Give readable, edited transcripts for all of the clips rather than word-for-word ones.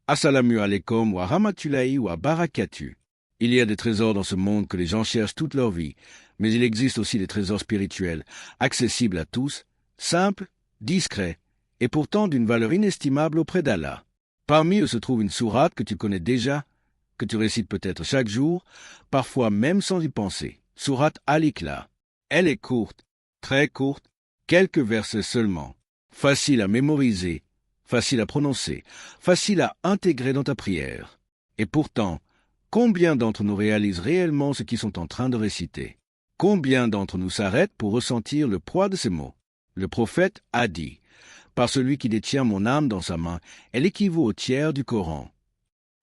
Assalamu alaikum wa rahmatullahi wa barakatuh. Il y a des trésors dans ce monde que les gens cherchent toute leur vie, mais il existe aussi des trésors spirituels, accessibles à tous, simples, discrets, et pourtant d'une valeur inestimable auprès d'Allah. Parmi eux se trouve une sourate que tu connais déjà, que tu récites peut-être chaque jour, parfois même sans y penser. Sourate Al-Ikhlas. Elle est courte, très courte, quelques versets seulement, facile à mémoriser, facile à prononcer, facile à intégrer dans ta prière. Et pourtant, combien d'entre nous réalisent réellement ce qu'ils sont en train de réciter? Combien d'entre nous s'arrêtent pour ressentir le poids de ces mots? Le prophète a dit, « Par celui qui détient mon âme dans sa main, elle équivaut au tiers du Coran. »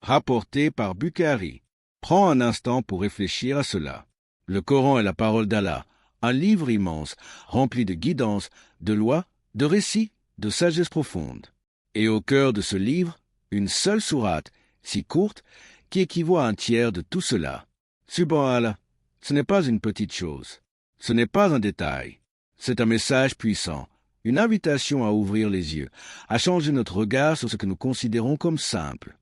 Rapporté par Bukhari. Prends un instant pour réfléchir à cela. Le Coran est la parole d'Allah, un livre immense, rempli de guidance, de lois, de récits, de sagesse profonde. Et au cœur de ce livre, une seule sourate, si courte, qui équivaut à un tiers de tout cela. Subhanallah, ce n'est pas une petite chose. Ce n'est pas un détail. C'est un message puissant, une invitation à ouvrir les yeux, à changer notre regard sur ce que nous considérons comme simple.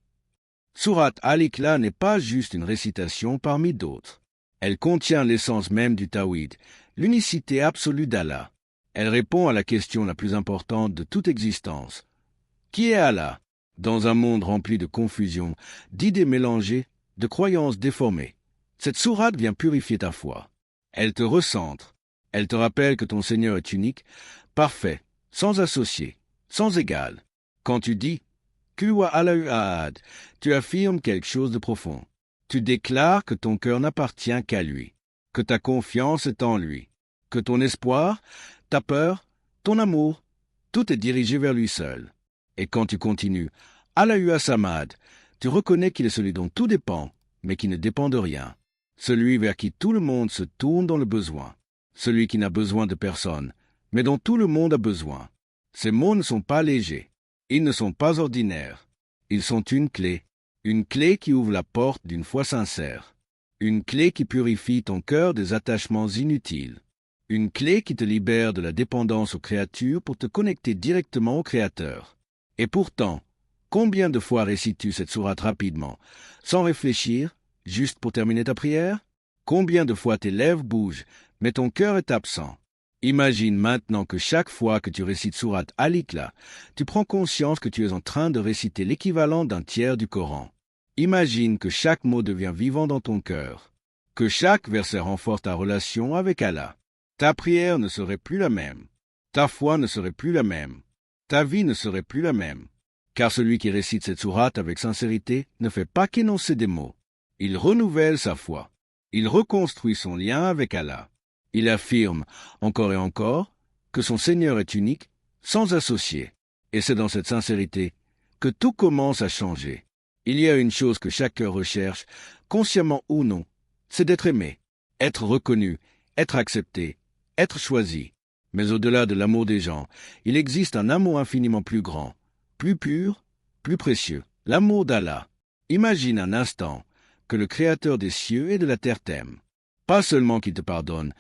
Sourate Al-Ikhlas n'est pas juste une récitation parmi d'autres. Elle contient l'essence même du Tawhid, l'unicité absolue d'Allah. Elle répond à la question la plus importante de toute existence. Qui est Allah? Dans un monde rempli de confusion, d'idées mélangées, de croyances déformées, cette sourate vient purifier ta foi. Elle te recentre. Elle te rappelle que ton Seigneur est unique, parfait, sans associé, sans égal. Quand tu dis « Qul huwa Allahu ahad », tu affirmes quelque chose de profond. Tu déclares que ton cœur n'appartient qu'à lui, que ta confiance est en lui, que ton espoir, ta peur, ton amour, tout est dirigé vers lui seul. Et quand tu continues « Allahu as-Samad », tu reconnais qu'il est celui dont tout dépend, mais qui ne dépend de rien. Celui vers qui tout le monde se tourne dans le besoin. Celui qui n'a besoin de personne, mais dont tout le monde a besoin. Ces mots ne sont pas légers. Ils ne sont pas ordinaires. Ils sont une clé qui ouvre la porte d'une foi sincère. Une clé qui purifie ton cœur des attachements inutiles. Une clé qui te libère de la dépendance aux créatures pour te connecter directement au Créateur. Et pourtant, combien de fois récites-tu cette sourate rapidement, sans réfléchir, juste pour terminer ta prière? Combien de fois tes lèvres bougent, mais ton cœur est absent? Imagine maintenant que chaque fois que tu récites sourate Al-Ikhlas, tu prends conscience que tu es en train de réciter l'équivalent d'un tiers du Coran. Imagine que chaque mot devient vivant dans ton cœur, que chaque verset renforce ta relation avec Allah. Ta prière ne serait plus la même, ta foi ne serait plus la même, ta vie ne serait plus la même, car celui qui récite cette sourate avec sincérité ne fait pas qu'énoncer des mots. Il renouvelle sa foi, il reconstruit son lien avec Allah. Il affirme, encore et encore, que son Seigneur est unique, sans associé. Et c'est dans cette sincérité que tout commence à changer. Il y a une chose que chaque cœur recherche, consciemment ou non, c'est d'être aimé, être reconnu, être accepté, être choisi. Mais au-delà de l'amour des gens, il existe un amour infiniment plus grand, plus pur, plus précieux, l'amour d'Allah. Imagine un instant que le Créateur des cieux et de la terre t'aime. Pas seulement qu'il te pardonne,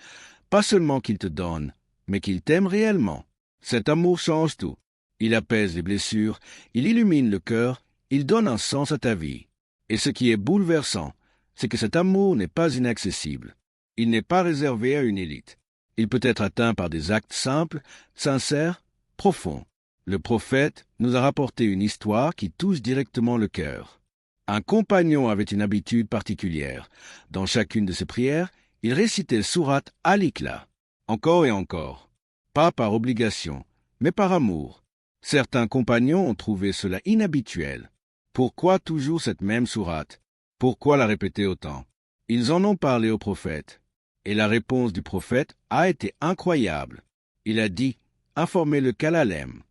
pas seulement qu'il te donne, mais qu'il t'aime réellement. Cet amour change tout. Il apaise les blessures, il illumine le cœur, il donne un sens à ta vie. Et ce qui est bouleversant, c'est que cet amour n'est pas inaccessible. Il n'est pas réservé à une élite. Il peut être atteint par des actes simples, sincères, profonds. Le prophète nous a rapporté une histoire qui touche directement le cœur. Un compagnon avait une habitude particulière. Dans chacune de ses prières, il récitait sourate Al-Ikhlas, encore et encore. Pas par obligation, mais par amour. Certains compagnons ont trouvé cela inhabituel. Pourquoi toujours cette même sourate? Pourquoi la répéter autant? Ils en ont parlé au prophète. Et la réponse du prophète a été incroyable. Il a dit, informez-le qu'Allah l'aime.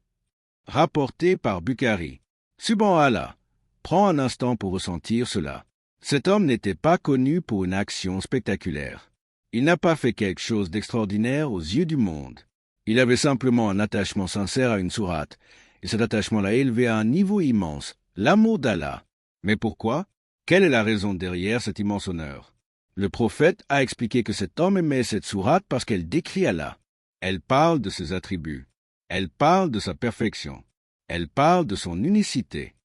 Rapporté par Bukhari. Subhanallah. Prends un instant pour ressentir cela. Cet homme n'était pas connu pour une action spectaculaire. Il n'a pas fait quelque chose d'extraordinaire aux yeux du monde. Il avait simplement un attachement sincère à une sourate, et cet attachement l'a élevé à un niveau immense, l'amour d'Allah. Mais pourquoi? Quelle est la raison derrière cet immense honneur? Le prophète a expliqué que cet homme aimait cette sourate parce qu'elle décrit Allah. Elle parle de ses attributs. Elle parle de sa perfection. Elle parle de son unicité.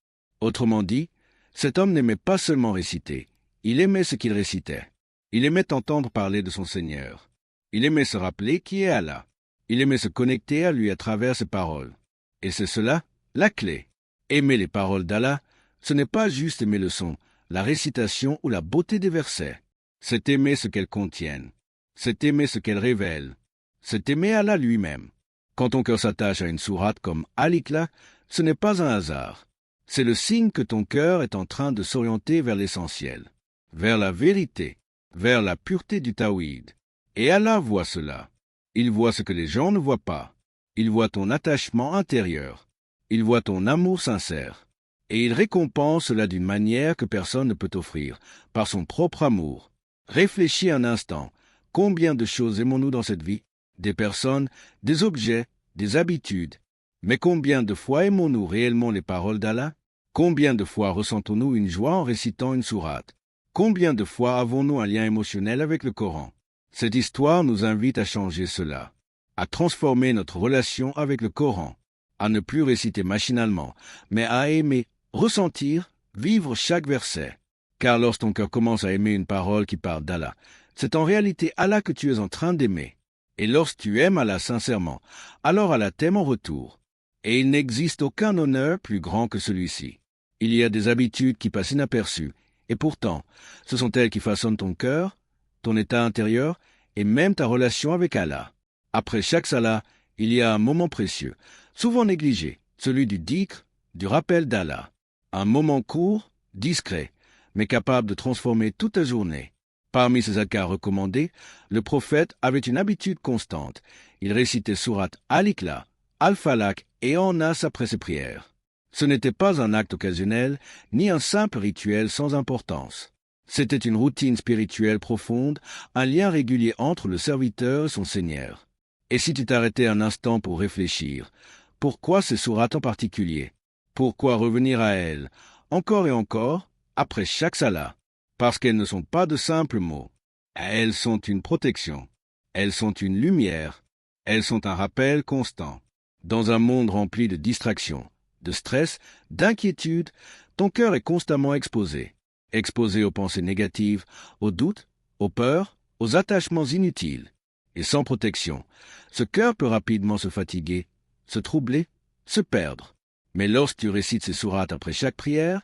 Autrement dit, cet homme n'aimait pas seulement réciter, il aimait ce qu'il récitait. Il aimait entendre parler de son Seigneur. Il aimait se rappeler qui est Allah. Il aimait se connecter à lui à travers ses paroles. Et c'est cela, la clé. Aimer les paroles d'Allah, ce n'est pas juste aimer le son, la récitation ou la beauté des versets. C'est aimer ce qu'elles contiennent. C'est aimer ce qu'elles révèlent. C'est aimer Allah lui-même. Quand ton cœur s'attache à une sourate comme Al-Ikhlas, ce n'est pas un hasard. C'est le signe que ton cœur est en train de s'orienter vers l'essentiel, vers la vérité, vers la pureté du Tawhid. Et Allah voit cela. Il voit ce que les gens ne voient pas. Il voit ton attachement intérieur. Il voit ton amour sincère. Et il récompense cela d'une manière que personne ne peut offrir, par son propre amour. Réfléchis un instant. Combien de choses aimons-nous dans cette vie? Des personnes, des objets, des habitudes. Mais combien de fois aimons-nous réellement les paroles d'Allah? Combien de fois ressentons-nous une joie en récitant une sourate? Combien de fois avons-nous un lien émotionnel avec le Coran? Cette histoire nous invite à changer cela, à transformer notre relation avec le Coran, à ne plus réciter machinalement, mais à aimer, ressentir, vivre chaque verset. Car lorsque ton cœur commence à aimer une parole qui parle d'Allah, c'est en réalité Allah que tu es en train d'aimer. Et lorsque tu aimes Allah sincèrement, alors Allah t'aime en retour. Et il n'existe aucun honneur plus grand que celui-ci. Il y a des habitudes qui passent inaperçues, et pourtant, ce sont elles qui façonnent ton cœur, ton état intérieur, et même ta relation avec Allah. Après chaque salat, il y a un moment précieux, souvent négligé, celui du dhikr, du rappel d'Allah. Un moment court, discret, mais capable de transformer toute ta journée. Parmi ces azkars recommandés, le prophète avait une habitude constante. Il récitait sourate Al-Ikhlas, Al-Falaq et An-Nas après ses prières. Ce n'était pas un acte occasionnel, ni un simple rituel sans importance. C'était une routine spirituelle profonde, un lien régulier entre le serviteur et son Seigneur. Et si tu t'arrêtais un instant pour réfléchir, pourquoi ces sourates en particulier? Pourquoi revenir à elles, encore et encore, après chaque salat? Parce qu'elles ne sont pas de simples mots. Elles sont une protection. Elles sont une lumière. Elles sont un rappel constant. Dans un monde rempli de distractions, de stress, d'inquiétude, ton cœur est constamment exposé. Exposé aux pensées négatives, aux doutes, aux peurs, aux attachements inutiles. Et sans protection, ce cœur peut rapidement se fatiguer, se troubler, se perdre. Mais lorsque tu récites ces sourates après chaque prière,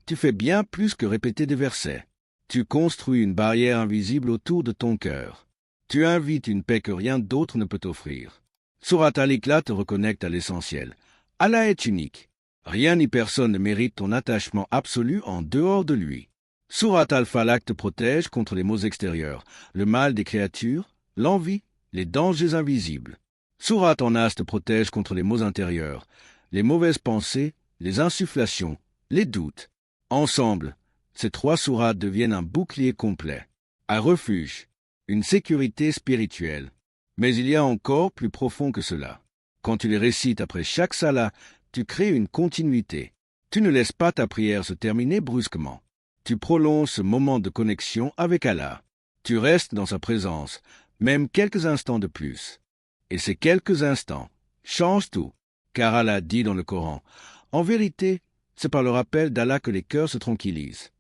tu fais bien plus que répéter des versets. Tu construis une barrière invisible autour de ton cœur. Tu invites une paix que rien d'autre ne peut t'offrir. Sourate Al-Ikhlas te reconnecte à l'essentiel. Allah est unique. Rien ni personne ne mérite ton attachement absolu en dehors de lui. Sourate Al-Falaq te protège contre les maux extérieurs, le mal des créatures, l'envie, les dangers invisibles. Sourate An-Nas te protège contre les maux intérieurs, les mauvaises pensées, les insufflations, les doutes. Ensemble, ces trois sourates deviennent un bouclier complet, un refuge, une sécurité spirituelle. Mais il y a encore plus profond que cela. Quand tu les récites après chaque salat, tu crées une continuité. Tu ne laisses pas ta prière se terminer brusquement. Tu prolonges ce moment de connexion avec Allah. Tu restes dans sa présence, même quelques instants de plus. Et ces quelques instants changent tout, car Allah dit dans le Coran, « En vérité, c'est par le rappel d'Allah que les cœurs se tranquillisent. »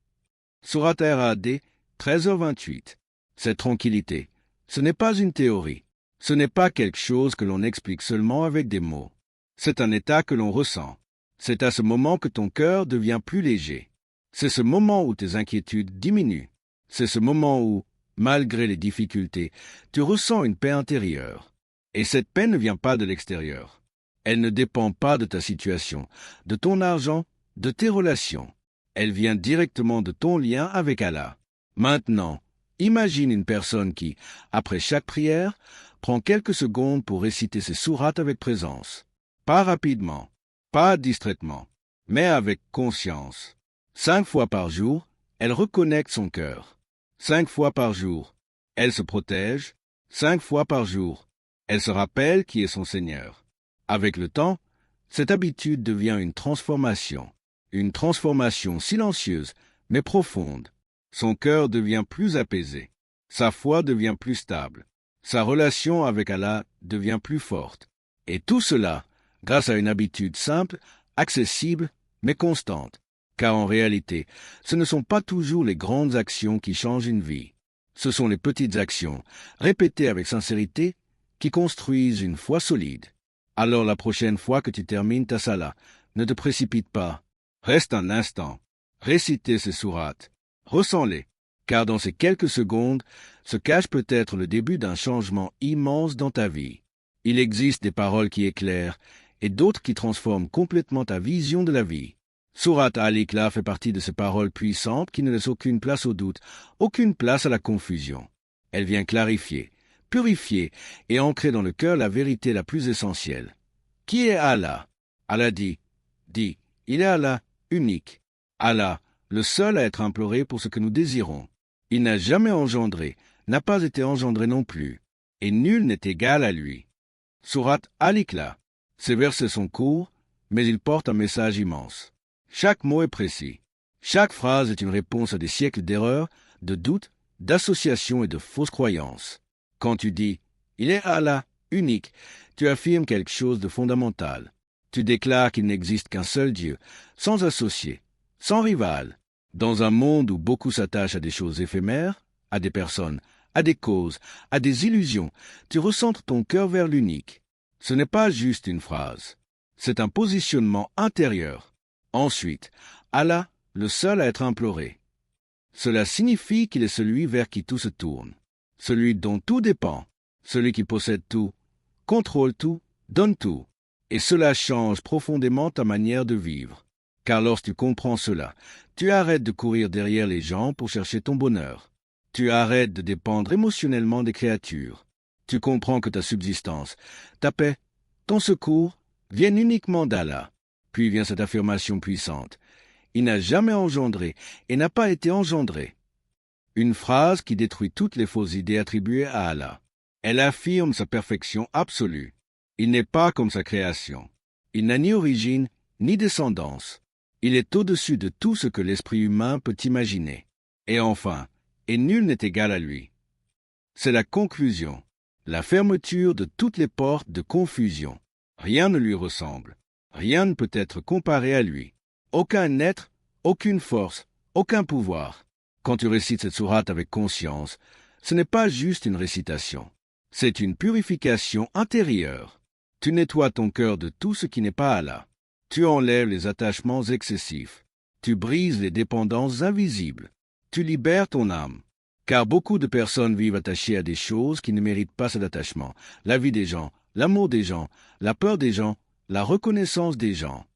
Sourate Ar-Ra'd 13h28. Cette tranquillité, ce n'est pas une théorie. Ce n'est pas quelque chose que l'on explique seulement avec des mots. C'est un état que l'on ressent. C'est à ce moment que ton cœur devient plus léger. C'est ce moment où tes inquiétudes diminuent. C'est ce moment où, malgré les difficultés, tu ressens une paix intérieure. Et cette paix ne vient pas de l'extérieur. Elle ne dépend pas de ta situation, de ton argent, de tes relations. Elle vient directement de ton lien avec Allah. Maintenant, imagine une personne qui, après chaque prière, prend quelques secondes pour réciter ses sourates avec présence. Pas rapidement, pas distraitement, mais avec conscience. 5 fois par jour, elle reconnecte son cœur. 5 fois par jour, elle se protège. 5 fois par jour, elle se rappelle qui est son Seigneur. Avec le temps, cette habitude devient une transformation silencieuse, mais profonde. Son cœur devient plus apaisé. Sa foi devient plus stable. Sa relation avec Allah devient plus forte. Et tout cela grâce à une habitude simple, accessible, mais constante. car en réalité, ce ne sont pas toujours les grandes actions qui changent une vie. Ce sont les petites actions, répétées avec sincérité, qui construisent une foi solide. Alors la prochaine fois que tu termines ta sala, ne te précipite pas. Reste un instant. Récitez ces sourates. Ressens-les, car dans ces quelques secondes se cache peut-être le début d'un changement immense dans ta vie. Il existe des paroles qui éclairent et d'autres qui transforment complètement ta vision de la vie. Sourate Al-Ikhlas fait partie de ces paroles puissantes qui ne laissent aucune place au doute, aucune place à la confusion. Elle vient clarifier, purifier et ancrer dans le cœur la vérité la plus essentielle. Qui est Allah? Allah dit, il est Allah, unique. Allah, le seul à être imploré pour ce que nous désirons. Il n'a jamais engendré, n'a pas été engendré non plus, et nul n'est égal à lui. Sourate Al-Ikhlas. Ces versets sont courts, mais ils portent un message immense. Chaque mot est précis. Chaque phrase est une réponse à des siècles d'erreurs, de doutes, d'associations et de fausses croyances. Quand tu dis « Il est Allah, unique », tu affirmes quelque chose de fondamental. Tu déclares qu'il n'existe qu'un seul Dieu, sans associé, sans rival. Dans un monde où beaucoup s'attachent à des choses éphémères, à des personnes, à des causes, à des illusions, tu recentres ton cœur vers l'unique. Ce n'est pas juste une phrase. C'est un positionnement intérieur. Ensuite, Allah, le seul à être imploré. Cela signifie qu'il est celui vers qui tout se tourne, celui dont tout dépend, celui qui possède tout, contrôle tout, donne tout. Et cela change profondément ta manière de vivre. Car lorsque tu comprends cela, tu arrêtes de courir derrière les gens pour chercher ton bonheur. Tu arrêtes de dépendre émotionnellement des créatures. Tu comprends que ta subsistance, ta paix, ton secours viennent uniquement d'Allah. Puis vient cette affirmation puissante. Il n'a jamais engendré et n'a pas été engendré. Une phrase qui détruit toutes les fausses idées attribuées à Allah. Elle affirme sa perfection absolue. Il n'est pas comme sa création. Il n'a ni origine, ni descendance. Il est au-dessus de tout ce que l'esprit humain peut imaginer. Et enfin, et nul n'est égal à lui. C'est la conclusion, la fermeture de toutes les portes de confusion. Rien ne lui ressemble. Rien ne peut être comparé à lui. Aucun être, aucune force, aucun pouvoir. Quand tu récites cette sourate avec conscience, ce n'est pas juste une récitation. C'est une purification intérieure. Tu nettoies ton cœur de tout ce qui n'est pas Allah. Tu enlèves les attachements excessifs. Tu brises les dépendances invisibles. Tu libères ton âme. Car beaucoup de personnes vivent attachées à des choses qui ne méritent pas cet attachement. La vie des gens, l'amour des gens, la peur des gens, la reconnaissance des gens.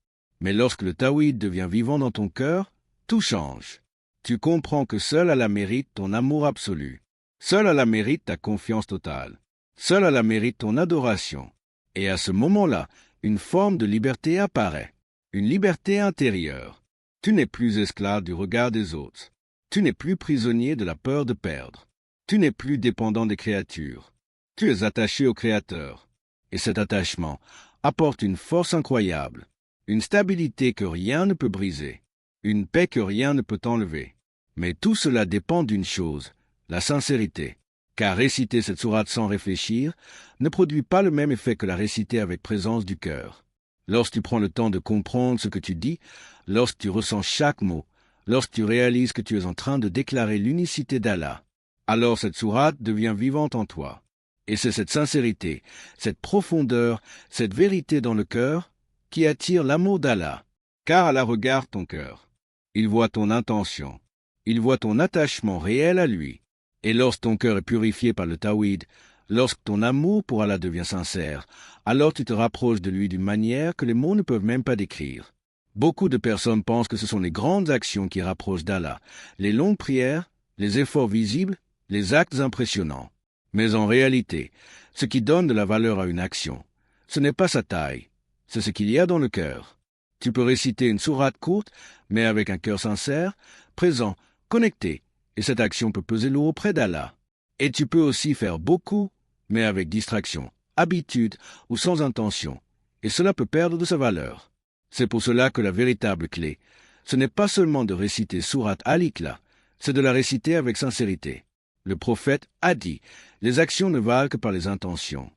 Mais lorsque le tawhid devient vivant dans ton cœur, tout change. Tu comprends que seul Allah mérite ton amour absolu. Seul Allah mérite ta confiance totale. Seul Allah mérite ton adoration. Et à ce moment-là, une forme de liberté apparaît, une liberté intérieure. Tu n'es plus esclave du regard des autres. Tu n'es plus prisonnier de la peur de perdre. Tu n'es plus dépendant des créatures. Tu es attaché au Créateur. Et cet attachement apporte une force incroyable, une stabilité que rien ne peut briser, une paix que rien ne peut enlever. Mais tout cela dépend d'une chose, la sincérité. Car réciter cette sourate sans réfléchir ne produit pas le même effet que la réciter avec présence du cœur. Lorsque tu prends le temps de comprendre ce que tu dis, lorsque tu ressens chaque mot, lorsque tu réalises que tu es en train de déclarer l'unicité d'Allah, alors cette sourate devient vivante en toi. Et c'est cette sincérité, cette profondeur, cette vérité dans le cœur qui attire l'amour d'Allah. Car Allah regarde ton cœur. Il voit ton intention. Il voit ton attachement réel à lui. Et lorsque ton cœur est purifié par le tawhid, lorsque ton amour pour Allah devient sincère, alors tu te rapproches de lui d'une manière que les mots ne peuvent même pas décrire. Beaucoup de personnes pensent que ce sont les grandes actions qui rapprochent d'Allah, les longues prières, les efforts visibles, les actes impressionnants. Mais en réalité, ce qui donne de la valeur à une action, ce n'est pas sa taille, c'est ce qu'il y a dans le cœur. Tu peux réciter une sourate courte, mais avec un cœur sincère, présent, connecté, et cette action peut peser lourd auprès d'Allah. Et tu peux aussi faire beaucoup, mais avec distraction, habitude ou sans intention, et cela peut perdre de sa valeur. C'est pour cela que la véritable clé, ce n'est pas seulement de réciter sourate Al-Ikhlas, c'est de la réciter avec sincérité. Le prophète a dit, les actions ne valent que par les intentions.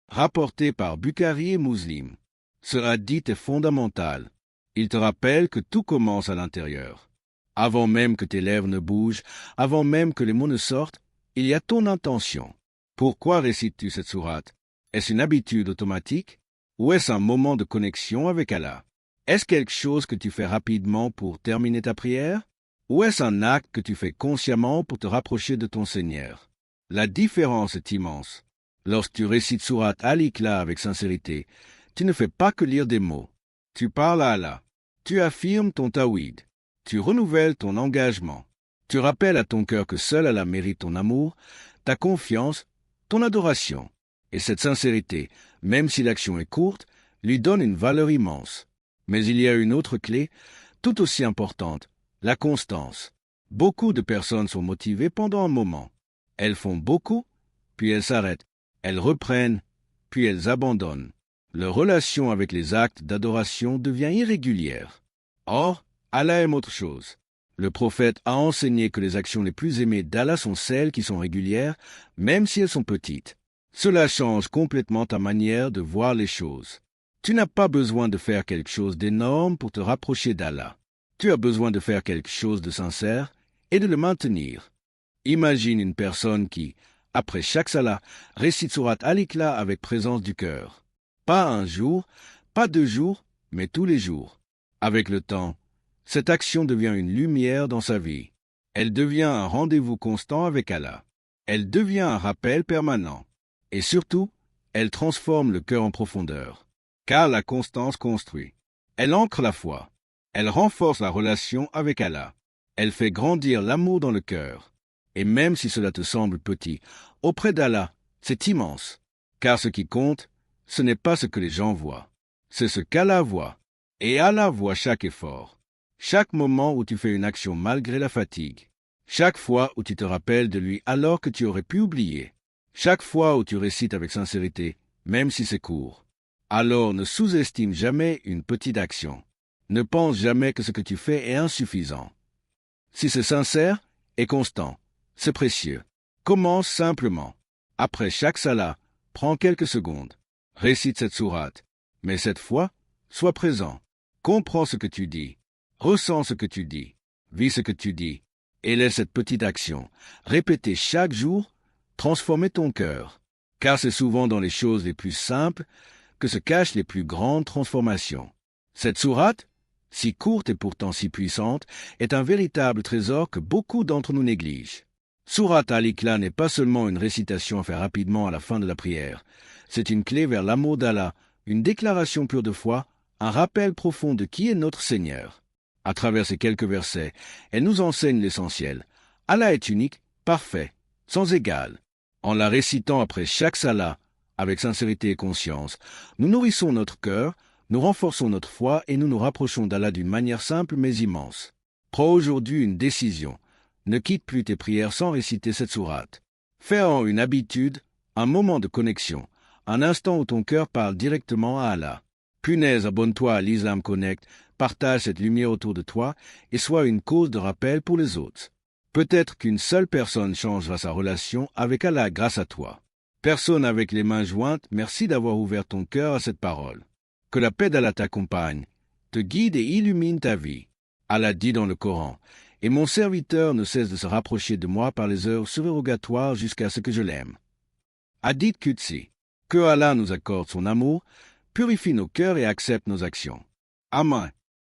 Rapporté par Bukhari et Muslim, ce hadith est fondamental. Il te rappelle que tout commence à l'intérieur. Avant même que tes lèvres ne bougent, avant même que les mots ne sortent, il y a ton intention. Pourquoi récites-tu cette sourate? Est-ce une habitude automatique ou est-ce un moment de connexion avec Allah? Est-ce quelque chose que tu fais rapidement pour terminer ta prière ou est-ce un acte que tu fais consciemment pour te rapprocher de ton Seigneur? La différence est immense. Lorsque tu récites sourate Al-Ikhlas avec sincérité, tu ne fais pas que lire des mots. Tu parles à Allah. Tu affirmes ton tawhid. Tu renouvelles ton engagement. Tu rappelles à ton cœur que seul Allah mérite ton amour, ta confiance, ton adoration. Et cette sincérité, même si l'action est courte, lui donne une valeur immense. Mais il y a une autre clé, tout aussi importante, la constance. Beaucoup de personnes sont motivées pendant un moment. Elles font beaucoup, puis elles s'arrêtent. Elles reprennent, puis elles abandonnent. Leur relation avec les actes d'adoration devient irrégulière. Or, Allah aime autre chose. Le prophète a enseigné que les actions les plus aimées d'Allah sont celles qui sont régulières, même si elles sont petites. Cela change complètement ta manière de voir les choses. Tu n'as pas besoin de faire quelque chose d'énorme pour te rapprocher d'Allah. Tu as besoin de faire quelque chose de sincère et de le maintenir. Imagine une personne qui, après chaque salat, récite sourate Al-Ikhlas avec présence du cœur. Pas un jour, pas 2 jours, mais tous les jours. Avec le temps, cette action devient une lumière dans sa vie. Elle devient un rendez-vous constant avec Allah. Elle devient un rappel permanent. Et surtout, elle transforme le cœur en profondeur. Car la constance construit. Elle ancre la foi. Elle renforce la relation avec Allah. Elle fait grandir l'amour dans le cœur. Et même si cela te semble petit, auprès d'Allah, c'est immense. Car ce qui compte, ce n'est pas ce que les gens voient. C'est ce qu'Allah voit. Et Allah voit chaque effort. Chaque moment où tu fais une action malgré la fatigue. Chaque fois où tu te rappelles de lui alors que tu aurais pu oublier. Chaque fois où tu récites avec sincérité, même si c'est court. Alors ne sous-estime jamais une petite action. Ne pense jamais que ce que tu fais est insuffisant. Si c'est sincère et constant, c'est précieux. Commence simplement. Après chaque salat, prends quelques secondes. Récite cette sourate. Mais cette fois, sois présent. Comprends ce que tu dis. Ressens ce que tu dis. Vis ce que tu dis. Et laisse cette petite action, répétée chaque jour, transformer ton cœur. Car c'est souvent dans les choses les plus simples que se cachent les plus grandes transformations. Cette sourate, si courte et pourtant si puissante, est un véritable trésor que beaucoup d'entre nous négligent. Sourate Al-Ikhlas n'est pas seulement une récitation à faire rapidement à la fin de la prière. C'est une clé vers l'amour d'Allah, une déclaration pure de foi, un rappel profond de qui est notre Seigneur. À travers ces quelques versets, elle nous enseigne l'essentiel. Allah est unique, parfait, sans égal. En la récitant après chaque salat, avec sincérité et conscience, nous nourrissons notre cœur, nous renforçons notre foi et nous nous rapprochons d'Allah d'une manière simple mais immense. Prends aujourd'hui une décision. Ne quitte plus tes prières sans réciter cette sourate. Fais-en une habitude, un moment de connexion, un instant où ton cœur parle directement à Allah. Punaise, abonne-toi à l'Islam Connect, partage cette lumière autour de toi et sois une cause de rappel pour les autres. Peut-être qu'une seule personne changera sa relation avec Allah grâce à toi. Personne avec les mains jointes, merci d'avoir ouvert ton cœur à cette parole. Que la paix d'Allah t'accompagne, te guide et illumine ta vie. Allah dit dans le Coran, « Et mon serviteur ne cesse de se rapprocher de moi par les heures surérogatoires jusqu'à ce que je l'aime. » Hadith Qudsi. Que Allah nous accorde son amour, purifie nos cœurs et accepte nos actions. Amen.